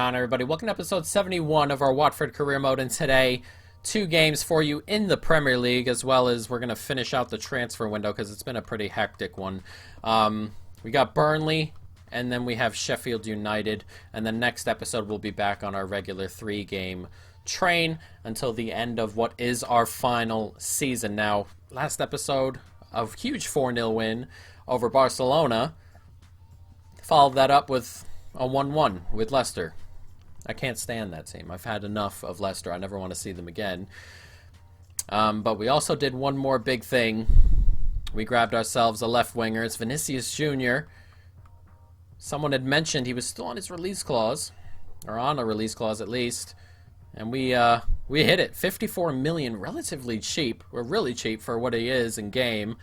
on, everybody? Welcome to episode 71 of our Watford career mode, and today, 2 games for you in the Premier League, as well as we're going to finish out the transfer window because it's been a pretty hectic one. We got Burnley, and then we have Sheffield United, and the next episode we'll be back on our regular 3-game train until the end of what is our final season. Now, last episode, a huge 4-0 win over Barcelona, followed that up with a 1-1 with Leicester. I can't stand that team. I've had enough of Leicester. I never want to see them again. But we also did one more big thing. We grabbed ourselves a left winger. It's Vinicius Jr. Someone had mentioned he was still on his release clause, or on a release clause at least, and we hit it. 54 million, relatively cheap. We're really cheap for what he is in game.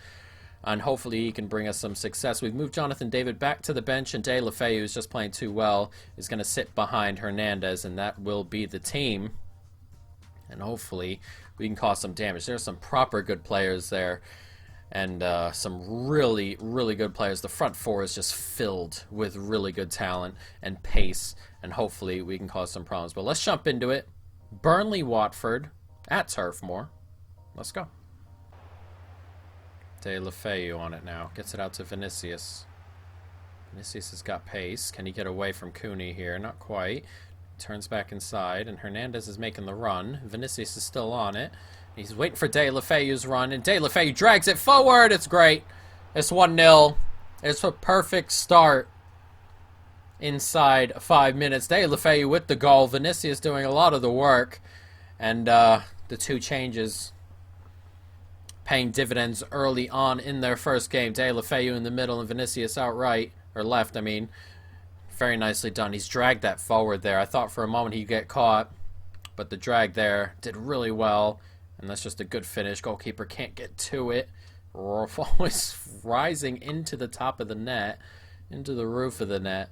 And hopefully he can bring us some success. We've moved Jonathan David back to the bench, and De La Feu, who's just playing too well, is going to sit behind Hernandez, and that will be the team. And hopefully we can cause some damage. There's some proper good players there, and some really, really good players. The front four is just filled with really good talent and pace, and hopefully we can cause some problems. But let's jump into it. Burnley, Watford, at Turf Moor. Let's go. De La Feu on it now. Gets it out to Vinicius. Vinicius has got pace. Can he get away from Cooney here? Not quite. Turns back inside, and Hernandez is making the run. Vinicius is still on it. He's waiting for De La Feu's run, and De La Feu drags it forward. It's great. It's 1-0. It's a perfect start inside 5 minutes. De La Feu with the goal. Vinicius doing a lot of the work, and the 2 changes paying dividends early on in their first game. De La Feu in the middle and Vinicius out right, or left, I mean. Very nicely done. He's dragged that forward there. I thought for a moment he'd get caught, but the drag there did really well, and that's just a good finish. Goalkeeper can't get to it. Always rising into the top of the net, into the roof of the net,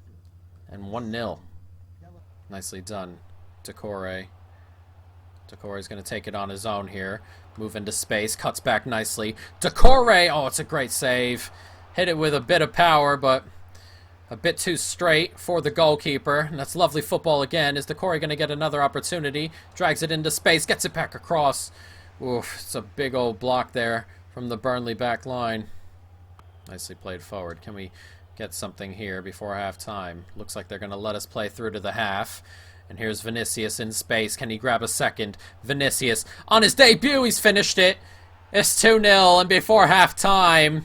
and 1-0. Nicely done. Decore. Decore is going to take it on his own here. Move into space. Cuts back nicely. Decore! Oh, it's a great save. Hit it with a bit of power, but a bit too straight for the goalkeeper. And that's lovely football again. Is Decore going to get another opportunity? Drags it into space. Gets it back across. Oof, it's a big old block there from the Burnley back line. Nicely played forward. Can we get something here before half-time? Looks like they're going to let us play through to the half. And here's Vinicius in space. Can he grab a second? Vinicius, on his debut, he's finished it. It's 2-0, and before halftime,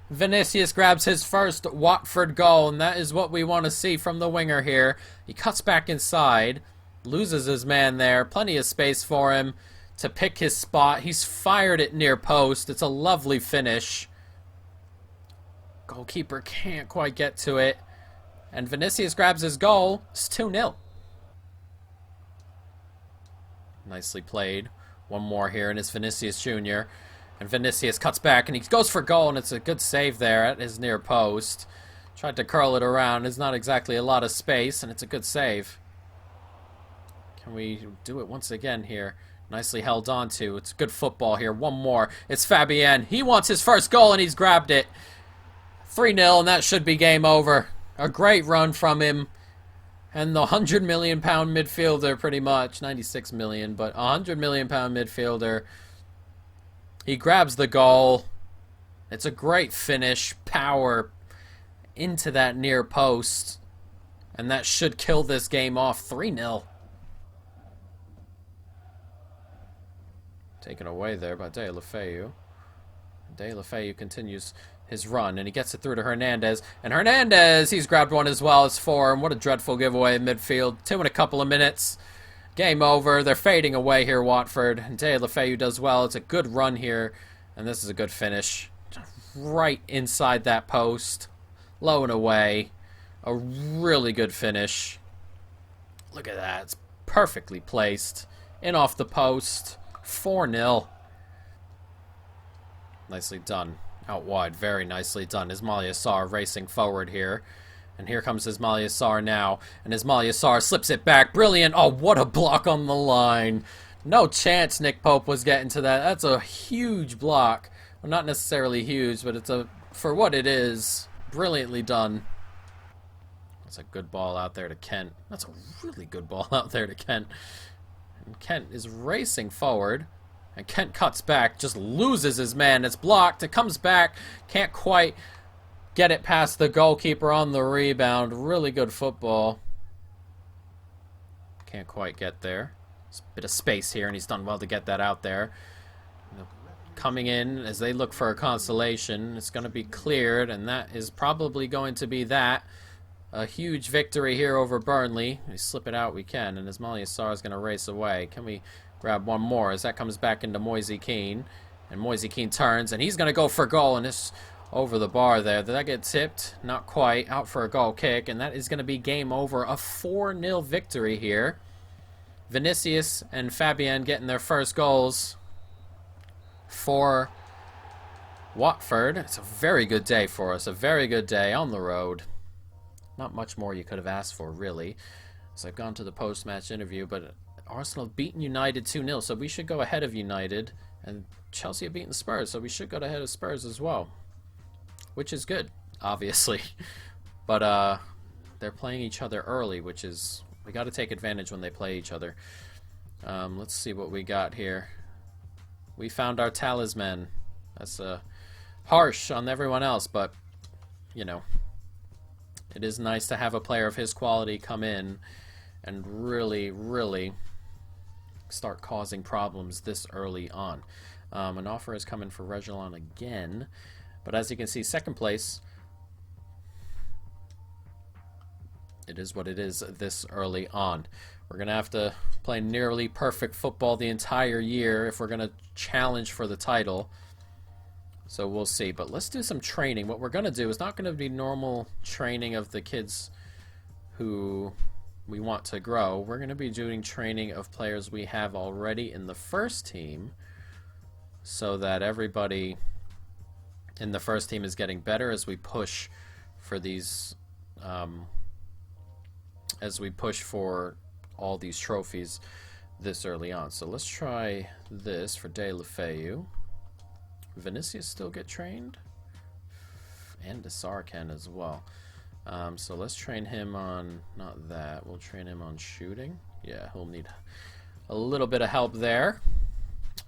Vinicius grabs his first Watford goal, and that is what we want to see from the winger here. He cuts back inside, loses his man there. Plenty of space for him to pick his spot. He's fired it near post. It's a lovely finish. Goalkeeper can't quite get to it. And Vinicius grabs his goal. It's 2-0. Nicely played. One more here, and it's Vinicius Jr. And Vinicius cuts back, and he goes for goal, and it's a good save there at his near post. Tried to curl it around. There's not exactly a lot of space, and it's a good save. Can we do it once again here? Nicely held on to. It's good football here. One more. It's Fabian. He wants his first goal, and he's grabbed it. 3-0, and that should be game over. A great run from him. And the £100 million midfielder, pretty much, 96 million, but £100 million midfielder. He grabs the goal. It's a great finish, power into that near post, and that should kill this game off. 3-0. Taken away there by De La Feu. De La Feu continues his run, and he gets it through to Hernandez. And Hernandez, he's grabbed one as well as 4. And what a dreadful giveaway in midfield. 2 in a couple of minutes. Game over. They're fading away here, Watford. And De La Feu does well. It's a good run here, and this is a good finish. Right inside that post. Low and away. A really good finish. Look at that. It's perfectly placed. In off the post. 4-0. Nicely done. Out wide, very nicely done. Ismaila Sarr racing forward here. And here comes Ismaila Sarr now. And Ismaila Sarr slips it back. Brilliant. Oh, what a block on the line. No chance Nick Pope was getting to that. That's a huge block. Well, not necessarily huge, but it's for what it is, brilliantly done. That's a good ball out there to Kent. That's a really good ball out there to Kent. And Kent is racing forward. And Kent cuts back, just loses his man. It's blocked. It comes back. Can't quite get it past the goalkeeper on the rebound. Really good football. Can't quite get there. There's a bit of space here, and he's done well to get that out there. Coming in as they look for a consolation. It's going to be cleared, and that is probably going to be that. A huge victory here over Burnley. We slip it out, we can. And Ismail Yassar is going to race away. Can we grab one more as that comes back into Moise Keane? And Moise Keane turns, and he's going to go for a goal, and it's over the bar there. Did that get tipped? Not quite. Out for a goal kick, and that is going to be game over. A 4-0 victory here. Vinicius and Fabian getting their first goals for Watford. It's a very good day for us. A very good day on the road. Not much more you could have asked for, really. So I've gone to the post-match interview, but Arsenal have beaten United 2-0, so we should go ahead of United. And Chelsea have beaten Spurs, so we should go ahead of Spurs as well. Which is good, obviously. But they're playing each other early, which is... We got to take advantage when they play each other. Let's see what we got here. We found our talisman. That's harsh on everyone else, but, you know... It is nice to have a player of his quality come in and really, really start causing problems this early on. An offer is coming for Reguilon again. But as you can see, second place. It is what it is this early on. We're going to have to play nearly perfect football the entire year if we're going to challenge for the title. So we'll see. But let's do some training. What we're going to do is not going to be normal training of the kids who we want to grow. We're going to be doing training of players we have already in the first team so that everybody in the first team is getting better as we push for these, as we push for all these trophies this early on. So let's try this for De La Feu. Vinicius still get trained? And Yassar can as well. So let's train him on, not that, we'll train him on shooting. Yeah, he'll need a little bit of help there.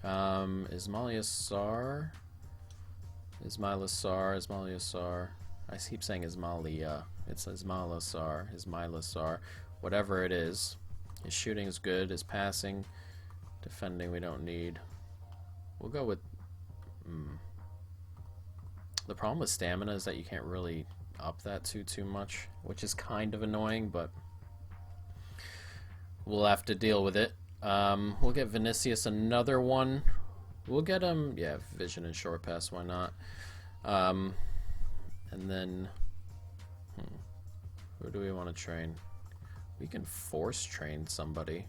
Ismail Yassar. I keep saying Ismailia. It's Ismail Yassar. Whatever it is. His shooting is good. His passing, defending we don't need. We'll go with... The problem with stamina is that you can't really up that too much, which is kind of annoying, but we'll have to deal with it. We'll get Vinicius another one. We'll get him, yeah, vision and short pass, why not? And then, who do we want to train? We can force train somebody.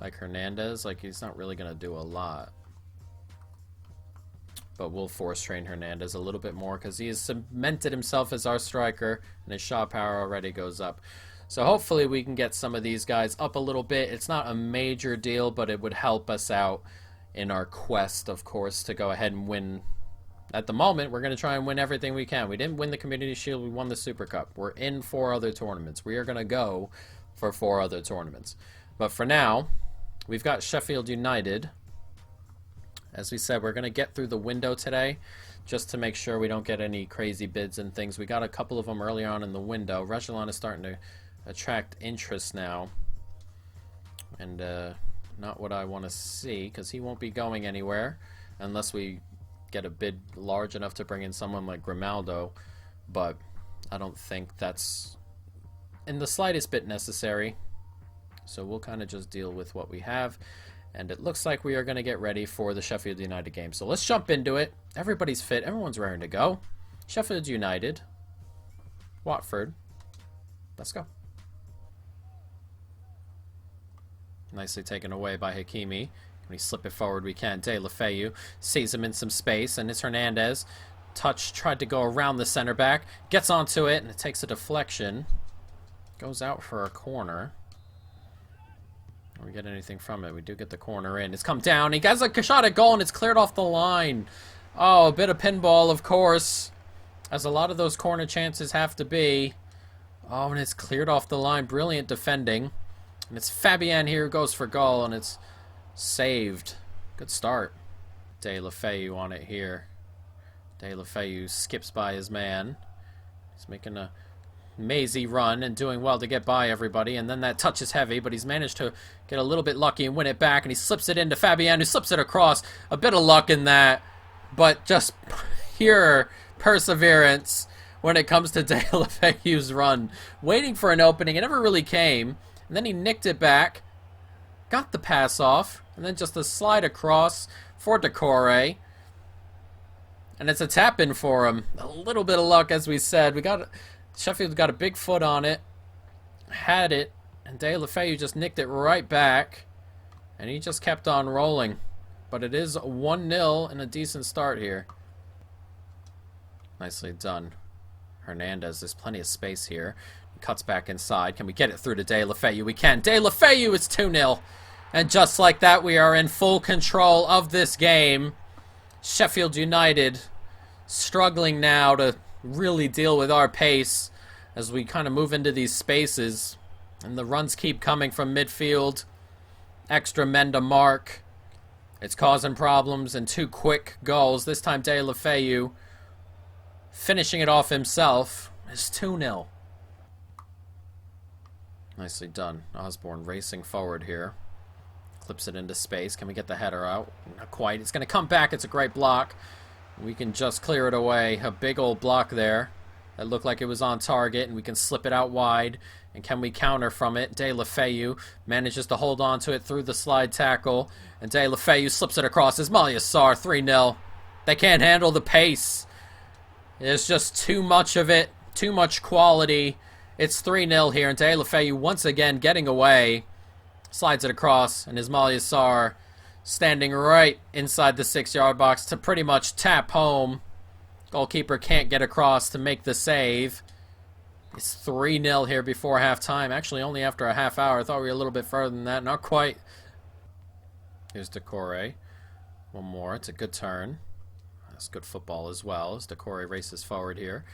Like Hernandez, like he's not really going to do a lot. But we'll force train Hernandez a little bit more because he has cemented himself as our striker and his shot power already goes up. So hopefully we can get some of these guys up a little bit. It's not a major deal, but it would help us out in our quest, of course, to go ahead and win. At the moment, we're going to try and win everything we can. We didn't win the Community Shield. We won the Super Cup. We're in 4 other tournaments. We are going to go for 4 other tournaments. But for now, we've got Sheffield United. As we said, we're going to get through the window today just to make sure we don't get any crazy bids and things. We got a couple of them early on in the window. Reguilon is starting to attract interest now. And not what I want to see because he won't be going anywhere unless we get a bid large enough to bring in someone like Grimaldo. But I don't think that's in the slightest bit necessary. So we'll kind of just deal with what we have. And it looks like we are going to get ready for the Sheffield United game. So let's jump into it. Everybody's fit. Everyone's raring to go. Sheffield United. Watford. Let's go. Nicely taken away by Hakimi. Can we slip it forward? We can. De La Feu sees him in some space. And it's Hernandez. Touch. Tried to go around the center back. Gets onto it. And it takes a deflection. Goes out for a corner. We get anything from it. We do get the corner in. It's come down. He gets a shot at goal and it's cleared off the line. Oh, a bit of pinball, of course. As a lot of those corner chances have to be. Oh, and it's cleared off the line. Brilliant defending. And it's Fabian here who goes for goal, and it's saved. Good start. De La Feu on it here. De La Feu skips by his man. He's making a mazy run and doing well to get by everybody, and then that touch is heavy, but he's managed to get a little bit lucky and win it back, and he slips it into Fabian, who slips it across. A bit of luck in that, but just pure perseverance when it comes to De La Feu's run. Waiting for an opening, it never really came, and then he nicked it back, got the pass off, and then just a slide across for Decore. And it's a tap-in for him. A little bit of luck, as we said. Sheffield got a big foot on it, had it, and De La Feu just nicked it right back, and he just kept on rolling. But it is 1-0 and a decent start here. Nicely done. Hernandez, there's plenty of space here. He cuts back inside. Can we get it through to De La Feu? We can. De La Feu is 2-0. And just like that, we are in full control of this game. Sheffield United struggling now to really deal with our pace as we kind of move into these spaces, and the runs keep coming from midfield. Extra men to mark. It's causing problems, and 2 quick goals. This time De La Feu finishing it off himself. It's 2-0. Nicely done. Osborne racing forward here. Clips it into space. Can we get the header out? Not quite. It's going to come back. It's a great block. We can just clear it away. A big old block there. That looked like it was on target, and we can slip it out wide. And can we counter from it? De La Feu manages to hold on to it through the slide tackle. And De La Feu slips it across. Ismail Yassar, 3-0. They can't handle the pace. There's just too much of it. Too much quality. It's 3-0 here, and De La Feu once again getting away. Slides it across, and Ismail Yassar standing right inside the 6-yard box to pretty much tap home. Goalkeeper can't get across to make the save. It's 3-0 here before halftime. Actually, only after a half hour. I thought we were a little bit further than that. Not quite. Here's Decore. One more. It's a good turn. That's good football as well as Decore races forward here.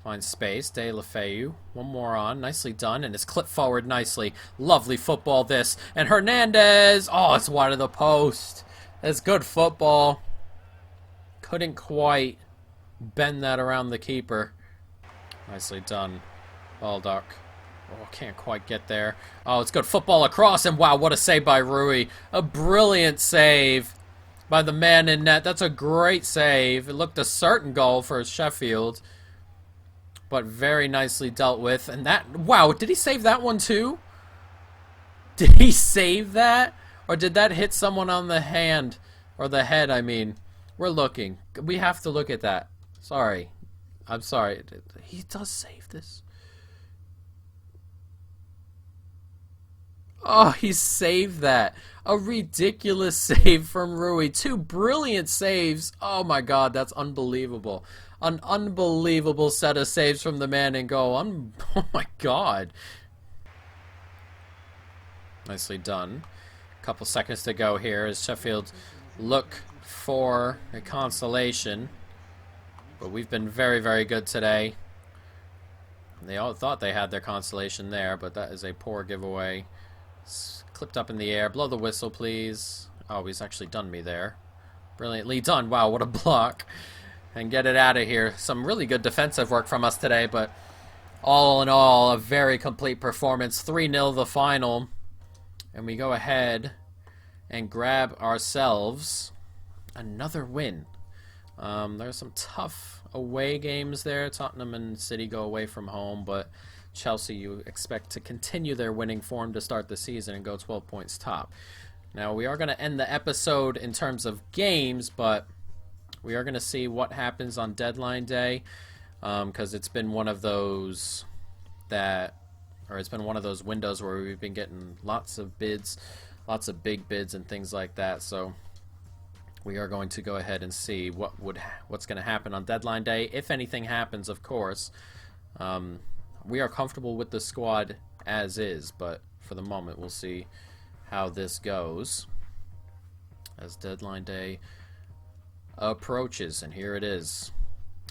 Finds space. De La Feu. One more on. Nicely done. And it's clipped forward nicely. Lovely football this. And Hernandez. Oh, it's wide of the post. That's good football. Couldn't quite bend that around the keeper. Nicely done. Baldock. Oh, can't quite get there. Oh, it's good football across. And wow, what a save by Rui. A brilliant save by the man in net. That's a great save. It looked a certain goal for Sheffield, but very nicely dealt with. And that, wow, did he save that one too? Did he save that? Or did that hit someone on the hand? Or the head, I mean. We're looking. We have to look at that. Sorry. I'm sorry. He does save this. Oh, he saved that. A ridiculous save from Rui. 2 brilliant saves. Oh my god, that's unbelievable. An unbelievable set of saves from the man in goal. Oh my god. Nicely done. Couple seconds to go here as Sheffield look for a consolation. But we've been very, very good today. They all thought they had their consolation there, but that is a poor giveaway. It's clipped up in the air. Blow the whistle, please. Oh, he's actually done me there. Brilliantly done. Wow, what a block. And get it out of here. Some really good defensive work from us today, but all in all, a very complete performance. 3-0 the final. And we go ahead and grab ourselves another win. There's some tough away games there. Tottenham and City go away from home, but Chelsea, you expect to continue their winning form to start the season and go 12 points top. Now, we are going to end the episode in terms of games, but we are going to see what happens on deadline day, because it's been one of those it's been one of those windows where we've been getting lots of bids, lots of big bids and things like that. So we are going to go ahead and see what's going to happen on deadline day, if anything happens, of course. We are comfortable with the squad as is, but for the moment we'll see how this goes as deadline day approaches. And here it is.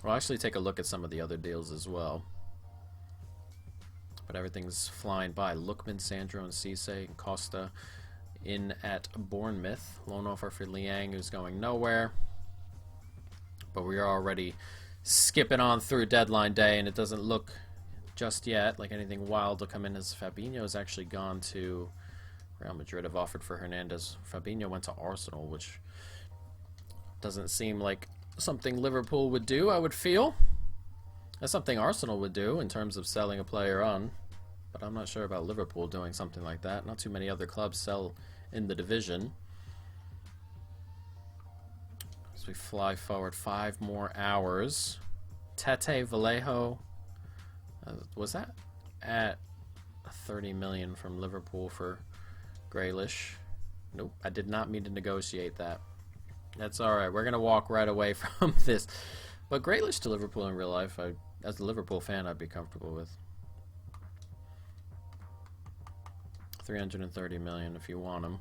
We'll actually take a look at some of the other deals as well. But everything's flying by. Lookman, Sandro, and Cisse and Costa in at Bournemouth. Loan offer for Liang, who's going nowhere. But we are already skipping on through deadline day, and it doesn't look just yet like anything wild will come in, as Fabinho has actually gone to Real Madrid. Have offered for Hernandez. Fabinho went to Arsenal, which doesn't seem like something Liverpool would do, I would feel. That's something Arsenal would do in terms of selling a player on. But I'm not sure about Liverpool doing something like that. Not too many other clubs sell in the division. As we fly forward 5 more hours. Tete Vallejo. Was that at 30 million from Liverpool for Grealish? Nope, I did not mean to negotiate that. That's alright. We're going to walk right away from this. But Grealish to Liverpool in real life, as a Liverpool fan, I'd be comfortable with. 330 million if you want him.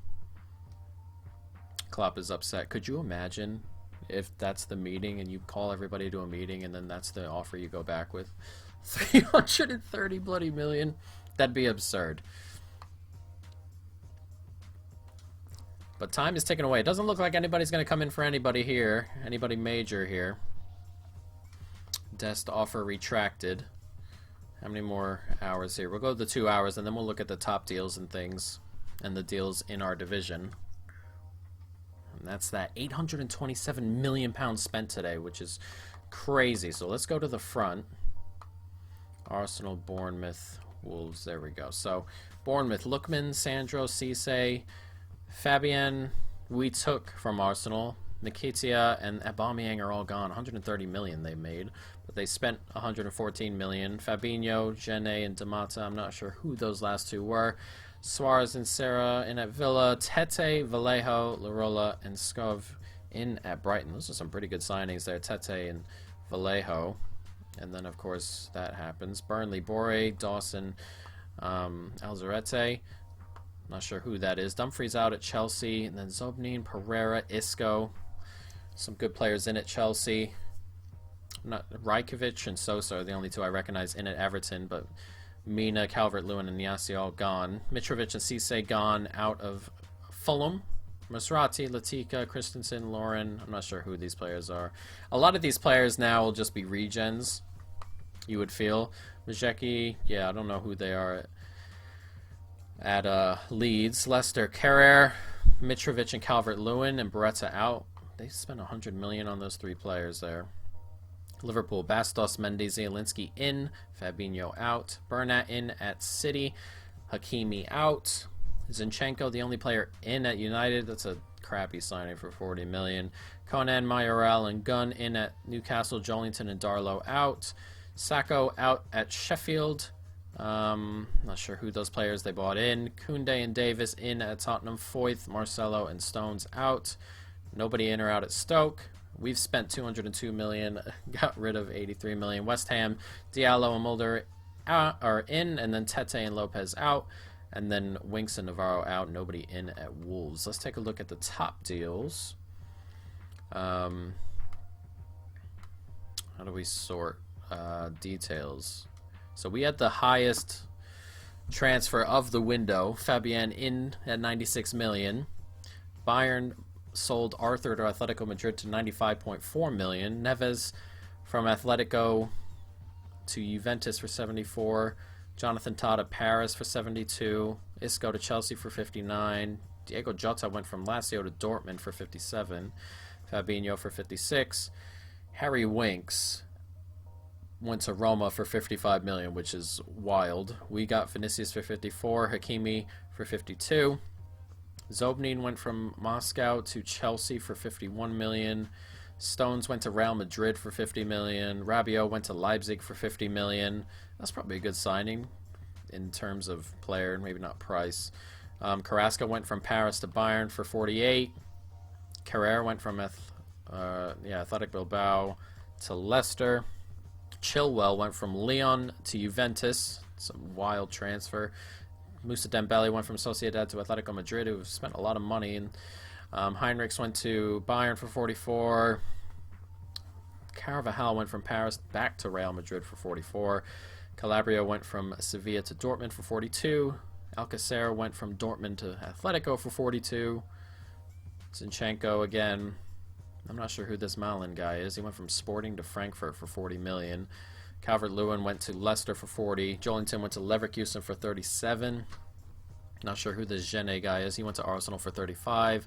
Klopp is upset. Could you imagine if that's the meeting and you call everybody to a meeting and then that's the offer you go back with? 330 bloody million? That'd be absurd. But time is ticking away. It doesn't look like anybody's going to come in for anybody here. Anybody major here. Dest offer retracted. How many more hours here? We'll go to the 2 hours and then we'll look at the top deals and things. And the deals in our division. And that's that. £827 million spent today, which is crazy. So let's go to the front. Arsenal, Bournemouth, Wolves. There we go. So Bournemouth, Lookman, Sandro, Cisse, Fabian, we took from Arsenal. Nketiah and Aubameyang are all gone. 130 million they made, but they spent 114 million. Fabinho, Gene, and Damata. I'm not sure who those last two were. Suarez and Serra in at Villa. Tete, Vallejo, Larola, and Skov in at Brighton. Those are some pretty good signings there. Tete and Vallejo. And then, of course, that happens. Burnley, Bore, Dawson, Alzarete. Not sure who that is. Dumfries out at Chelsea. And then Zobnin, Pereira, Isco. Some good players in at Chelsea. Rajkovic and Sosa are the only two I recognize in at Everton. But Mina, Calvert-Lewin, and Niasse all gone. Mitrovic and Cisse gone out of Fulham. Masrati, Latika, Christensen, Lauren. I'm not sure who these players are. A lot of these players now will just be regens, you would feel. Majeki, yeah, I don't know who they are at Leeds. Leicester, Carrere, Mitrovic, and Calvert-Lewin, and Beretta out. They spent 100 million on those 3 players there. Liverpool, Bastos, Mendy, Zielinski in. Fabinho out. Bernat in at City. Hakimi out. Zinchenko, the only player in at United. That's a crappy signing for 40 million. Conan, Mayoral, and Gunn in at Newcastle. Jolinton and Darlow out. Sacco out at Sheffield. Not sure who those players they bought in. Koundé and Davis in at Tottenham. Foyth, Marcelo, and Stones out. Nobody in or out at Stoke. We've spent 202 million. Got rid of 83 million. West Ham, Diallo and Mulder are in, and then Tete and Lopez out. And then Winks and Navarro out. Nobody in at Wolves. Let's take a look at the top deals. How do we sort details? So we had the highest transfer of the window. Fabian in at 96 million. Bayern sold Arthur to Atletico Madrid to 95.4 million. Neves from Atletico to Juventus for 74. Jonathan Todd at Paris for 72. Isco to Chelsea for 59. Diego Jota went from Lazio to Dortmund for 57. Fabinho for 56. Harry Winks went to Roma for 55 million, which is wild. We got Vinicius for 54. Hakimi for 52. Zobnin went from Moscow to Chelsea for 51 million. Stones went to Real Madrid for 50 million. Rabiot went to Leipzig for 50 million. That's probably a good signing in terms of player, maybe not price. Carrasco went from Paris to Bayern for 48. Carrere went from Athletic Bilbao to Leicester. Chilwell went from Lyon to Juventus. Some wild transfer. Moussa Dembele went from Sociedad to Atletico Madrid, who spent a lot of money. And Heinrichs went to Bayern for 44. Carvajal went from Paris back to Real Madrid for 44. Calabria went from Sevilla to Dortmund for 42. Alcacer went from Dortmund to Atletico for 42. Zinchenko again. I'm not sure who this Malin guy is. He went from Sporting to Frankfurt for 40 million. Calvert-Lewin went to Leicester for 40. Joelinton went to Leverkusen for 37. Not sure who this Gene guy is. He went to Arsenal for 35.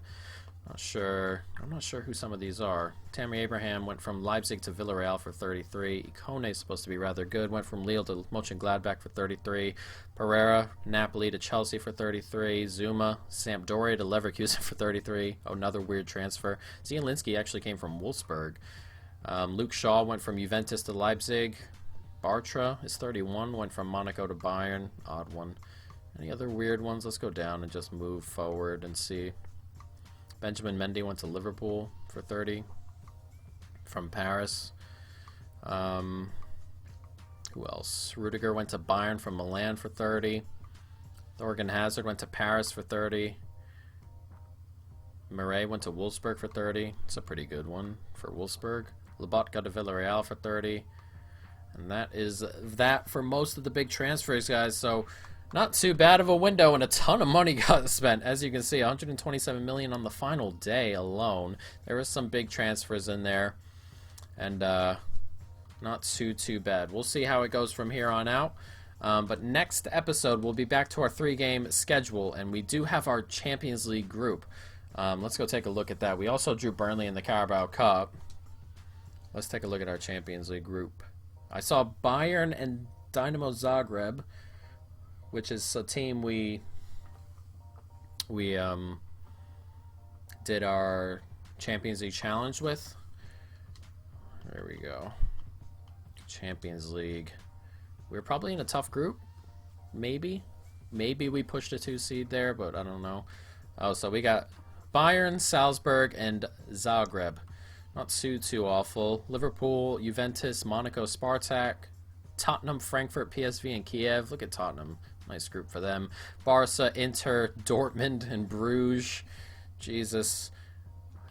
Not sure. I'm not sure who some of these are. Tammy Abraham went from Leipzig to Villarreal for 33. Ikone is supposed to be rather good. Went from Lille to Mönchengladbach for 33. Pereira, Napoli to Chelsea for 33. Zuma, Sampdoria to Leverkusen for 33. Oh, another weird transfer. Zielinski actually came from Wolfsburg. Luke Shaw went from Juventus to Leipzig. Bartra is 31. Went from Monaco to Bayern. Odd one. Any other weird ones? Let's go down and just move forward and see. Benjamin Mendy went to Liverpool for 30 from Paris. Who else? Rudiger went to Bayern from Milan for 30. Thorgan Hazard went to Paris for 30. Murray went to Wolfsburg for 30. It's a pretty good one for Wolfsburg. Lobotka to Villarreal for 30. And that is that for most of the big transfers, guys. So not too bad of a window, and a ton of money got spent. As you can see, 127 million on the final day alone. There was some big transfers in there, and not too bad. We'll see how it goes from here on out. But next episode, we'll be back to our 3-game schedule, and we do have our Champions League group. Let's go take a look at that. We also drew Burnley in the Carabao Cup. Let's take a look at our Champions League group. I saw Bayern and Dynamo Zagreb, which is a team we did our Champions League challenge with. There we go. Champions League. We were probably in a tough group. Maybe we pushed a 2 seed there, but I don't know. Oh, so we got Bayern, Salzburg, and Zagreb. Not too awful. Liverpool, Juventus, Monaco, Spartak, Tottenham, Frankfurt, PSV, and Kiev. Look at Tottenham. Nice group for them. Barca, Inter, Dortmund, and Bruges. Jesus.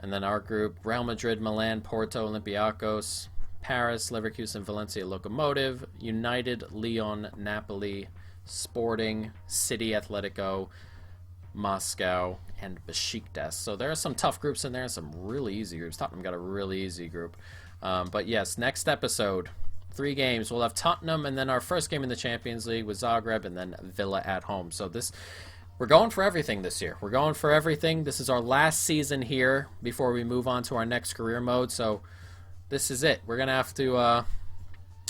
And then our group, Real Madrid, Milan, Porto, Olympiacos, Paris, Leverkusen, Valencia, Lokomotiv, United, Lyon, Napoli, Sporting, City, Atletico, Moscow, and Besiktas. So there are some tough groups in there and some really easy groups. Tottenham got a really easy group. But yes, next episode, 3 games. We'll have Tottenham, and then our first game in the Champions League with Zagreb, and then Villa at home. So we're going for everything this year. We're going for everything. This is our last season here before we move on to our next career mode. So this is it. We're going to have to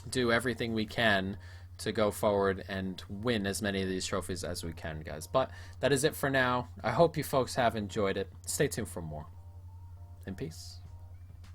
do everything we can to go forward and win as many of these trophies as we can, guys. But that is it for now. I hope you folks have enjoyed it. Stay tuned for more. And peace.